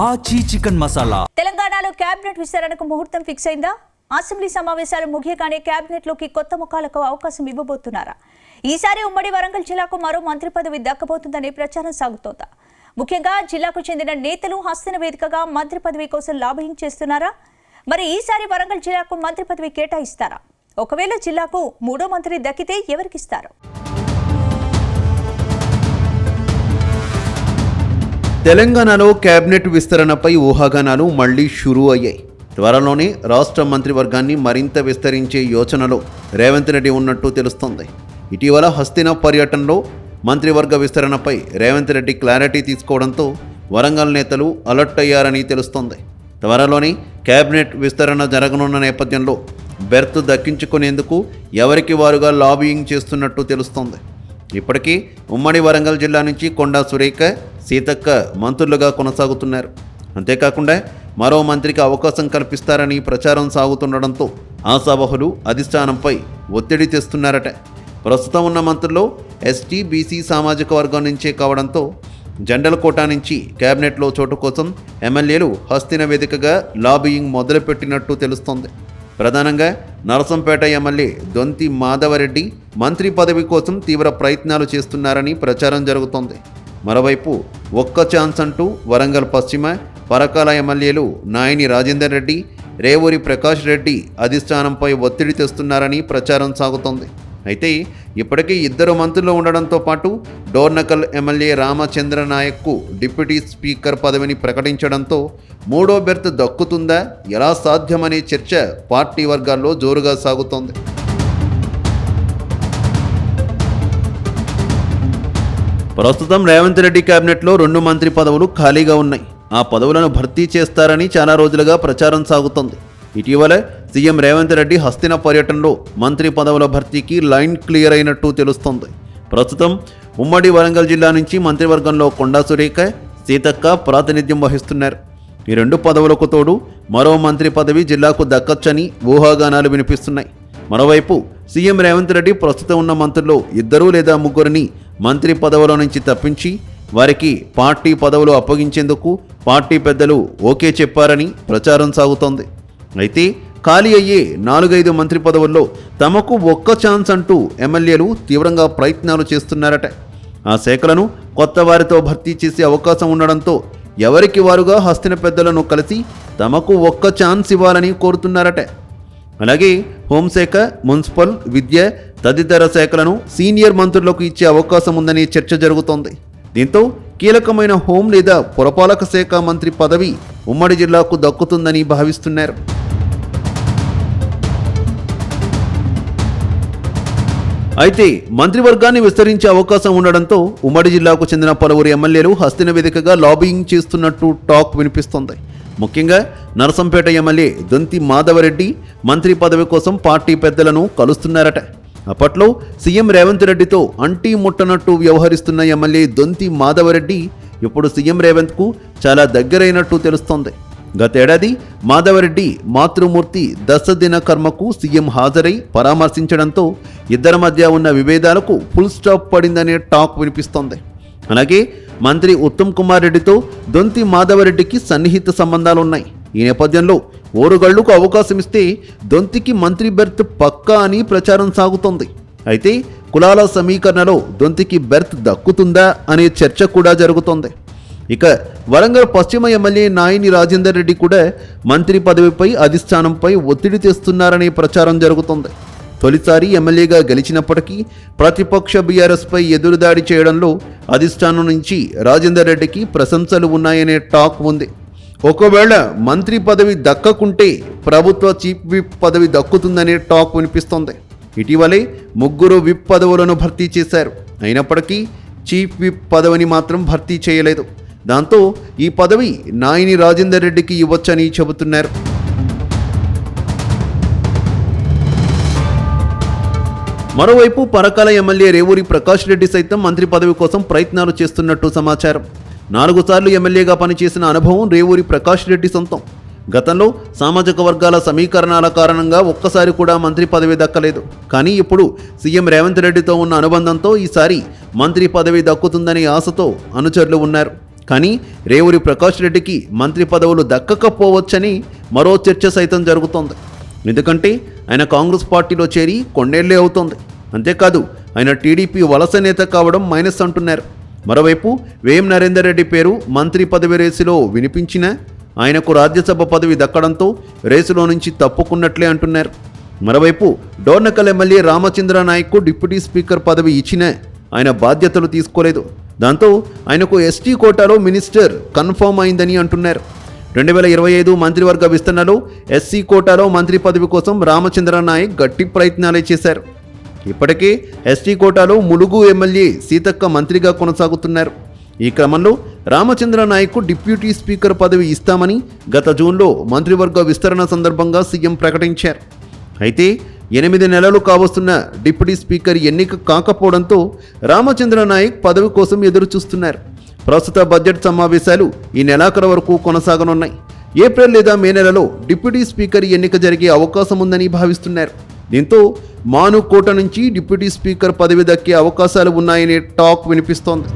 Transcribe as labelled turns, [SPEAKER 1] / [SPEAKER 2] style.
[SPEAKER 1] ఆచి చికెన్ మసాలా.
[SPEAKER 2] తెలంగాణలో కేబినెట్ విస్తరణకు ముహూర్తం ఫిక్స్ అయిందా? అసెంబ్లీ సమావేశాలు ముగియగానే కేబినెట్ లోకి కొత్త ముఖాలకు అవకాశం ఇవ్వబోతున్నారా? ఈసారి ఉమ్మడి వరంగల్ జిల్లాకు మరో మంత్రి పదవి దక్కబోతుందనే ప్రచారం సాగుతోందా? ముఖ్యంగా జిల్లాకు చెందిన నేతలు హస్తిన వేదికగా మంత్రి పదవి కోసం లాబింగ్ చేస్తున్నారా? మరి ఈసారి వరంగల్ జిల్లాకు మంత్రి పదవి కేటాయిస్తారా? ఒకవేళ జిల్లాకు మూడో మంత్రి దక్కితే ఎవరికిస్తారు?
[SPEAKER 3] తెలంగాణలో కేబినెట్ విస్తరణపై ఊహాగానాలు మళ్లీ షురూ అయ్యాయి. త్వరలోనే రాష్ట్ర మంత్రివర్గాన్ని మరింత విస్తరించే యోచనలో రేవంత్ రెడ్డి ఉన్నట్టు తెలుస్తోంది. ఇటీవల హస్తిన పర్యటనలో మంత్రివర్గ విస్తరణపై రేవంత్ రెడ్డి క్లారిటీ తీసుకోవడంతో వరంగల్ నేతలు అలర్ట్ అయ్యారని తెలుస్తోంది. త్వరలోనే కేబినెట్ విస్తరణ జరగనున్న నేపథ్యంలో బెర్త్ దక్కించుకునేందుకు ఎవరికి వారుగా లాబియింగ్ చేస్తున్నట్టు తెలుస్తోంది. ఇప్పటికీ ఉమ్మడి వరంగల్ జిల్లా నుంచి కొండా సురేఖ, సీతక్క మంత్రులుగా కొనసాగుతున్నారు. అంతేకాకుండా మరో మంత్రికి అవకాశం కల్పిస్తారని ప్రచారం సాగుతుండడంతో ఆశావహులు అధిష్టానంపై ఒత్తిడి తెస్తున్నారట. ప్రస్తుతం ఉన్న మంత్రుల్లో ఎస్టీ, బీసీ సామాజిక వర్గం నుంచే కావడంతో జనరల్ కోటా నుంచి కేబినెట్లో చోటు కోసం ఎమ్మెల్యేలు హస్తిన వేదికగా లాబియింగ్ మొదలుపెట్టినట్టు తెలుస్తోంది. ప్రధానంగా నరసంపేట ఎమ్మెల్యే దొంతి మాధవరెడ్డి మంత్రి పదవి కోసం తీవ్ర ప్రయత్నాలు చేస్తున్నారని ప్రచారం జరుగుతోంది. మరోవైపు ఒక్క ఛాన్స్ అంటూ వరంగల్ పశ్చిమ, పరకాల ఎమ్మెల్యేలు నాయని రాజేందర్ రెడ్డి, రేవూరి ప్రకాష్ రెడ్డి అధిష్టానంపై ఒత్తిడి తెస్తున్నారని ప్రచారం సాగుతోంది. అయితే ఇప్పటికీ ఇద్దరు మంత్రులు ఉండడంతో పాటు డోర్నకల్ ఎమ్మెల్యే రామచంద్ర నాయక్కు డిప్యూటీ స్పీకర్ పదవిని ప్రకటించడంతో మూడో బెర్త్ దక్కుతుందా, ఎలా సాధ్యమనే చర్చ పార్టీ వర్గాల్లో జోరుగా సాగుతోంది. ప్రస్తుతం రేవంత్ రెడ్డి కేబినెట్లో 2 మంత్రి పదవులు ఖాళీగా ఉన్నాయి. ఆ పదవులను భర్తీ చేస్తారని చాలా రోజులుగా ప్రచారం సాగుతోంది. ఇటీవల సీఎం రేవంత్ రెడ్డి హస్తిన పర్యటనలో మంత్రి పదవుల భర్తీకి లైన్ క్లియర్ అయినట్టు తెలుస్తోంది. ప్రస్తుతం ఉమ్మడి వరంగల్ జిల్లా నుంచి మంత్రివర్గంలో కొండా సురేఖ, సీతక్క ప్రాతినిధ్యం వహిస్తున్నారు. ఈ 2 పదవులకు తోడు మరో మంత్రి పదవి జిల్లాకు దక్కచ్చని ఊహాగానాలు వినిపిస్తున్నాయి. మరోవైపు సీఎం రేవంత్ రెడ్డి ప్రస్తుతం ఉన్న మంత్రుల్లో 2 లేదా 3 మంత్రి పదవుల నుంచి తప్పించి వారికి పార్టీ పదవులు అప్పగించేందుకు పార్టీ పెద్దలు ఓకే చెప్పారని ప్రచారం సాగుతోంది. అయితే ఖాళీ అయ్యే 4-5 మంత్రి పదవుల్లో తమకు ఒక్క ఛాన్స్ అంటూ ఎమ్మెల్యేలు తీవ్రంగా ప్రయత్నాలు చేస్తున్నారట. ఆ శాఖలను కొత్త వారితో భర్తీ చేసే అవకాశం ఉండడంతో ఎవరికి వారుగా హస్తిన పెద్దలను కలిసి తమకు ఒక్క ఛాన్స్ ఇవ్వాలని కోరుతున్నారట. అలాగే హోంశాఖ, మున్సిపల్, విద్య తదితర శాఖలను సీనియర్ మంత్రులకు ఇచ్చే అవకాశం ఉందనే చర్చ జరుగుతోంది. దీంతో కీలకమైన హోం లేదా పురపాలక శాఖ మంత్రి పదవి ఉమ్మడి జిల్లాకు దక్కుతుందని భావిస్తున్నారు. అయితే మంత్రివర్గాన్ని విస్తరించే అవకాశం ఉండడంతో ఉమ్మడి జిల్లాకు చెందిన పలువురు ఎమ్మెల్యేలు హస్తిన వేదికగా లాబియింగ్ చేస్తున్నట్టు టాక్ వినిపిస్తోంది. ముఖ్యంగా నరసంపేట ఎమ్మెల్యే దొంతి మాధవరెడ్డి మంత్రి పదవి కోసం పార్టీ పెద్దలను కలుస్తున్నారట. అప్పట్లో సీఎం రేవంత్ రెడ్డితో అంటీ ముట్టనట్టు వ్యవహరిస్తున్న ఎమ్మెల్యే దొంతి మాధవరెడ్డి ఇప్పుడు సీఎం రేవంత్కు చాలా దగ్గరైనట్టు తెలుస్తోంది. గతేడాది మాధవరెడ్డి మాతృమూర్తి దశదిన కర్మకు సీఎం హాజరై పరామర్శించడంతో ఇద్దరి మధ్య ఉన్న విభేదాలకు ఫుల్ స్టాప్ పడిందనే టాక్ వినిపిస్తోంది. అలాగే మంత్రి ఉత్తమ్ కుమార్ రెడ్డితో దొంతి మాధవరెడ్డికి సన్నిహిత సంబంధాలున్నాయి. ఈ నేపథ్యంలో ఓరుగళ్లుకు అవకాశం ఇస్తే దొంతికి మంత్రి బెర్త్ పక్కా అని ప్రచారం సాగుతోంది. అయితే కులాల సమీకరణలో దొంతికి బెర్త్ దక్కుతుందా అనే చర్చ కూడా జరుగుతోంది. ఇక వరంగల్ పశ్చిమ ఎమ్మెల్యే నాయని రాజేందర్ రెడ్డి కూడా మంత్రి పదవిపై అధిష్టానంపై ఒత్తిడి తెస్తున్నారనే ప్రచారం జరుగుతోంది. తొలిసారి ఎమ్మెల్యేగా గెలిచినప్పటికీ ప్రతిపక్ష బీఆర్ఎస్పై ఎదురుదాడి చేయడంలో అధిష్టానం నుంచి రాజేందర్ రెడ్డికి ప్రశంసలు ఉన్నాయనే టాక్ ఉంది. ఒకవేళ మంత్రి పదవి దక్కకుంటే ప్రభుత్వ చీఫ్ విప్ పదవి దక్కుతుందనే టాక్ వినిపిస్తోంది. ఇటీవలే 3 విప్ పదవులను భర్తీ చేశారు. అయినప్పటికీ చీఫ్ విప్ పదవిని మాత్రం భర్తీ చేయలేదు. దాంతో ఈ పదవి నాయని రాజేందర్ రెడ్డికి ఇవ్వొచ్చని చెబుతున్నారు. మరోవైపు పరకాల ఎమ్మెల్యే రేవూరి ప్రకాష్ రెడ్డి సైతం మంత్రి పదవి కోసం ప్రయత్నాలు చేస్తున్నట్టు సమాచారం. 4 సార్లు ఎమ్మెల్యేగా పనిచేసిన అనుభవం రేవూరి ప్రకాష్ రెడ్డి సొంతం. గతంలో సామాజిక వర్గాల సమీకరణాల కారణంగా ఒక్కసారి కూడా మంత్రి పదవి దక్కలేదు. కానీ ఇప్పుడు సీఎం రేవంత్ రెడ్డితో ఉన్న అనుబంధంతో ఈసారి మంత్రి పదవి దక్కుతుందనే ఆశతో అనుచరులు ఉన్నారు. కానీ రేవూరి ప్రకాష్ రెడ్డికి మంత్రి పదవులు దక్కకపోవచ్చని మరో చర్చ సైతం జరుగుతోంది. ఎందుకంటే ఆయన కాంగ్రెస్ పార్టీలో చేరి కొన్నేళ్లే అవుతోంది. అంతేకాదు ఆయన టీడీపీ వలస నేత కావడం మైనస్ అంటున్నారు. మరోవైపు వేం నరేందర్ రెడ్డి పేరు మంత్రి పదవి రేసులో వినిపించినా ఆయనకు రాజ్యసభ పదవి దక్కడంతో రేసులో నుంచి తప్పుకున్నట్లే అంటున్నారు. మరోవైపు డోర్నకల్ ఎమ్మెల్యే రామచంద్ర నాయక్కు డిప్యూటీ స్పీకర్ పదవి ఇచ్చినా ఆయన బాధ్యతలు తీసుకోలేదు. దాంతో ఆయనకు ఎస్టీ కోటాలో మినిస్టర్ కన్ఫర్మ్ అయిందని అంటున్నారు. 2025 మంత్రివర్గ విస్తరణలో ఎస్సీ కోటాలో మంత్రి పదవి కోసం రామచంద్ర నాయక్ గట్టి ప్రయత్నాలే చేశారు. ఇప్పటికే ఎస్టీ కోటాలో ములుగు ఎమ్మెల్యే సీతక్క మంత్రిగా కొనసాగుతున్నారు. ఈ క్రమంలో రామచంద్ర నాయక్కు డిప్యూటీ స్పీకర్ పదవి ఇస్తామని గత జూన్లో మంత్రివర్గ విస్తరణ సందర్భంగా సీఎం ప్రకటించారు. అయితే 8 నెలలు కావస్తున్న డిప్యూటీ స్పీకర్ ఎన్నిక కాకపోవడంతో రామచంద్ర నాయక్ పదవి కోసం ఎదురు చూస్తున్నారు. ప్రస్తుత బడ్జెట్ సమావేశాలు ఈ నెలాఖరు వరకు కొనసాగనున్నాయి. ఏప్రిల్ లేదా మే నెలలో డిప్యూటీ స్పీకర్ ఎన్నిక జరిగే అవకాశం ఉందని భావిస్తున్నారు. దీంతో మానుకోట నుంచి డిప్యూటీ స్పీకర్ పదవి దక్కే అవకాశాలు ఉన్నాయనే టాక్ వినిపిస్తోంది.